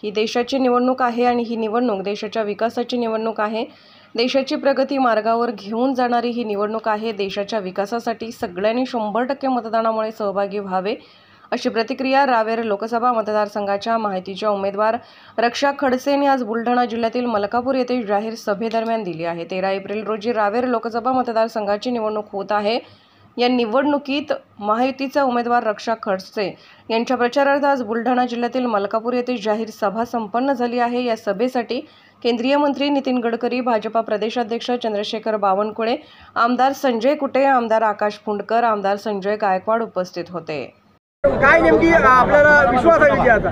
ही देशाची निवडणूक आहे आणि ही निवडणूक देशाच्या विकासाची निवडणूक आहे। देशाची प्रगती मार्गावर घेऊन जाणारी ही निवडणूक आहे। देशाच्या विकासासाठी सगळ्यांनी 100% मतदानामुळे सहभागी व्हावे अशी प्रतिक्रिया रावेर लोकसभा मतदारसंघाच्या माहितीच्या उमेदवार रक्षा खडसे यांनी आज बुलढाणा जिल्ह्यातील मलकापूर येथे जाहीर सभेदरम्यान दिली आहे। 13 एप्रिल रोजी रावेर लोकसभा मतदारसंघाची निवडणूक होत आहे। या निवडणुकीत महायुतीचा उमेदवार रक्षा खडसे यांच्या प्रचारार्थ आज बुलढाणा जिल्ह्यातील मलकापूर येथे जाहीर सभा संपन्न झाली आहे। या सभेसाठी केंद्रीय मंत्री नितीन गडकरी, भाजपा प्रदेशाध्यक्ष चंद्रशेखर बावनकुळे, आमदार संजय कुटे, आमदार आकाश फुंडकर, आमदार संजय गायकवाड उपस्थित होते। काय नेमकी आपल्याला विश्वास आहे की आता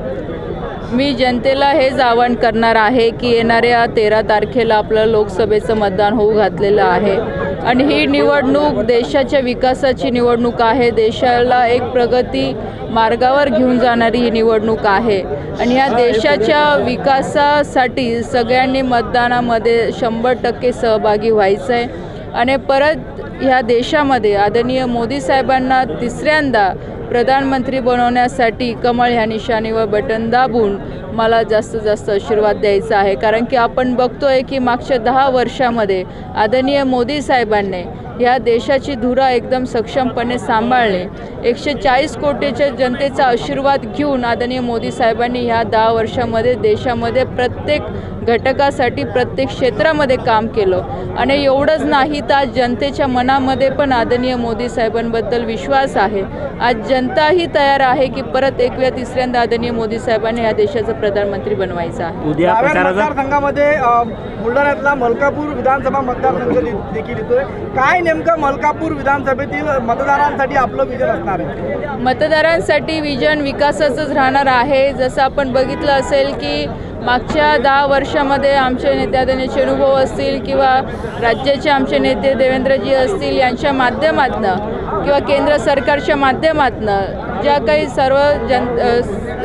मी जनतेला हेच आवाहन करणार आहे की येणाऱ्या 13 तारखेला आपलं लोकसभेचं मतदान होऊ घातलेलं आहे आणि ही निवडणूक देशाच्या विकासाची निवडणूक आहे। देशाला एक प्रगती मार्गावर घेऊन जाणारी ही निवडणूक आहे आणि या देशाच्या विकासासाठी सगळ्यांनी मतदानामध्ये 100% सहभागी व्हायचं आहे आणि परत ह्या देशामध्ये आदरणीय मोदी साहेबांना तिसऱ्यांदा प्रधानमंत्री बनवण्यासाठी कमळ ह्या निशाणीवर बटन दाबून मला जास्तीत जास्त आशीर्वाद द्यायचा आहे। कारण की आपण बघतोय की मागच्या 10 वर्षामध्ये आदरणीय मोदी साहेबांनी ह्या देशाची धुरा एकदम सक्षमपणे सांभाळणे, 140 कोटीच्या जनतेचा आशीर्वाद घेऊन आदरणीय मोदी साहेबांनी ह्या 10 वर्षामध्ये देशामध्ये प्रत्येक घटकासाठी प्रत्येक क्षेत्रामध्ये काम केलं आणि एवढंच नाही तर आज जनतेच्या मनामध्ये पण आदरणीय मोदी साहेबांबद्दल विश्वास आहे। आज जनताही तयार आहे की परत एक वेळा तिसऱ्यांदा आदरणीय मोदी साहेबांनी या देशाचा प्रधानमंत्री बनवायचं आहे। उद्या मतदारसंघामध्ये बुलढाण्यातला मलकापूर विधानसभा मतदारसंघ देखील येतोय। काय नेमकं मलकापूर विधानसभेतील मतदारांसाठी आपलं विजन असणार आहे? मतदारांसाठी विजन विकासाचंच राहणार आहे। जसं आपण बघितलं असेल की मागच्या 10 वर्षामध्ये आमचे नेते आदरणीय चेनुभाऊ असतील किंवा राज्याचे आमचे नेते देवेंद्रजी असतील यांच्या माध्यमातून किंवा केंद्र सरकारच्या माध्यमातून ज्या काही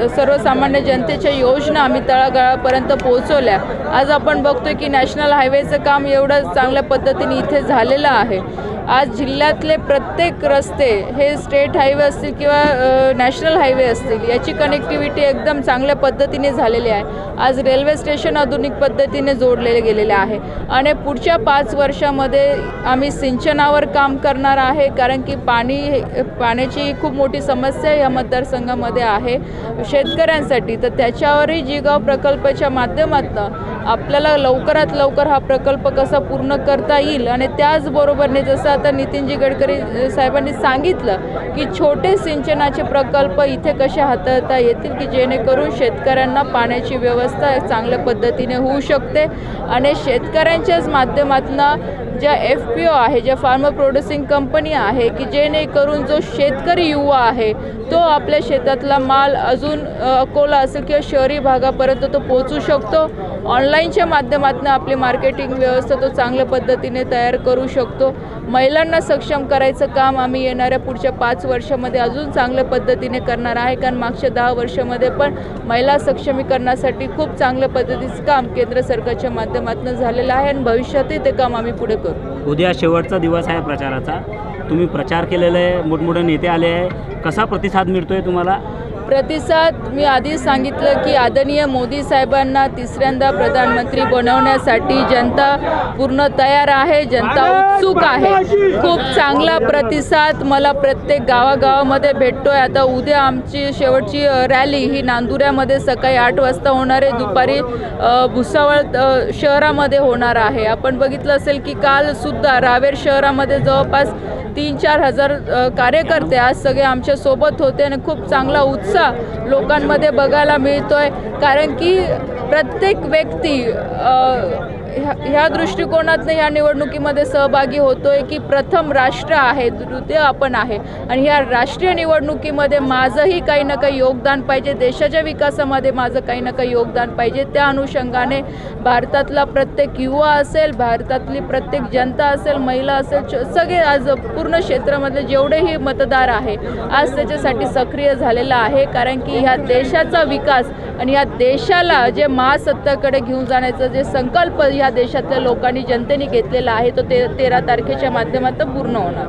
सर्वसामान्य जनतेच्या योजना आम्ही तळागाळापर्यंत पोहोचवल्या। आज आपण बघतोय की नॅशनल हायवेचं काम एवढं चांगल्या पद्धतीने इथे झालेलं आहे। आज जिल्ह्यातले प्रत्येक रस्ते हे स्टेट हायवे असतील किंवा नॅशनल हायवे असतील याची कनेक्टिव्हिटी एकदम चांगल्या पद्धतीने झालेली आहे। आज रेल्वे स्टेशन आधुनिक पद्धतीने जोडलेले गेलेले आहे आणि पुढच्या 5 वर्षामध्ये आम्ही सिंचनावर काम करणार आहे। कारण की पाण्याची खूप मोठी समस्या या मतदारसंघामध्ये आहे शेतकऱ्यांसाठी, तर त्याच्यावरही जिगाव प्रकल्पाच्या माध्यमातून आपल्याला लवकरात लवकर हा प्रकल्प कसा पूर्ण करता येईल आणि त्याचबरोबरने जसं आता नितीनजी गडकरी साहेबांनी सांगितलं की छोटे सिंचनाचे प्रकल्प इथे कसे हाताळता येतील की जेणेकरून शेतकऱ्यांना पाण्याची व्यवस्था चांगल्या पद्धतीने होऊ शकते आणि शेतकऱ्यांच्याच माध्यमातून ज्या FPO आहे, ज्या फार्मर प्रोड्युसिंग कंपनी आहे की जेणेकरून जो शेतकरी युवा आहे तो आपल्या शेतातला माल अजून अकोला असेल किंवा शहरी भागापर्यंत तो पोहोचू शकतो। ऑनलाईनच्या माध्यमातून आपली मार्केटिंग व्यवस्था तो चांगल्या पद्धतीने तयार करू शकतो। महिलांना सक्षम करायचं काम आम्ही येणाऱ्या पुढच्या 5 वर्षामध्ये अजून चांगल्या पद्धतीने करणार आहे। कारण मागच्या 10 वर्षामध्ये पण महिला सक्षमीकरणासाठी खूप चांगल्या पद्धतीचं काम केंद्र सरकारच्या माध्यमातून झालेलं आहे आणि भविष्यातही ते काम आम्ही पुढे करू। उद्या शेवटचा दिवस आहे प्रचाराचा, तुम्ही प्रचार केलेला आहे, मोठमोठे नेते आले आहे, कसा प्रतिसाद मिळतोय तुम्हाला? प्रतिसाद मी आधीच सांगितलं की आदरणीय मोदी साहेबांना तिसऱ्यांदा प्रधानमंत्री बनवण्यासाठी जनता पूर्ण तयार आहे, जनता उत्सुक आहे। खूप चांगला प्रतिसाद मला प्रत्येक गावागावामध्ये भेटतोय। आता उद्या आमची शेवटची रॅली ही नांदुऱ्यामध्ये सकाळी 8 वाजता होणार आहे, दुपारी भुसावळ शहरामध्ये होणार आहे। आपण बघितलं असेल की कालसुद्धा रावेर शहरामध्ये जवळपास 3-4 हजार कार्यकर्ते आज सगळे आमच्या सोबत होते आणि खूप चांगला उत्साह लोकांमध्ये बघायला मिळतोय। कारण की प्रत्येक व्यक्ती ह्या दृष्टिकोनातून ह्या निवडणुकीमध्ये सहभागी होतोय की प्रथम राष्ट्र आहे, द्वितीय आपण आहे आणि ह्या राष्ट्रीय निवडणुकीमध्ये माझंही काही ना काही योगदान पाहिजे, देशाच्या विकासामध्ये माझं काही ना काही योगदान पाहिजे। त्या अनुषंगाने भारतातला प्रत्येक युवा असेल, भारतातली प्रत्येक जनता असेल, महिला असेल, सगळे आज पूर्ण क्षेत्रामधले जेवढेही मतदार आहे आज त्याच्यासाठी सक्रिय झालेला आहे। कारण की ह्या देशाचा विकास आणि ह्या देशाला जे महासत्ताकडे घेऊन जाण्याचा जे संकल्प ह्या देशातल्या लोकांनी जनतेने घेतलेला आहे तो 13 तारखेच्या माध्यमातून पूर्ण होणार।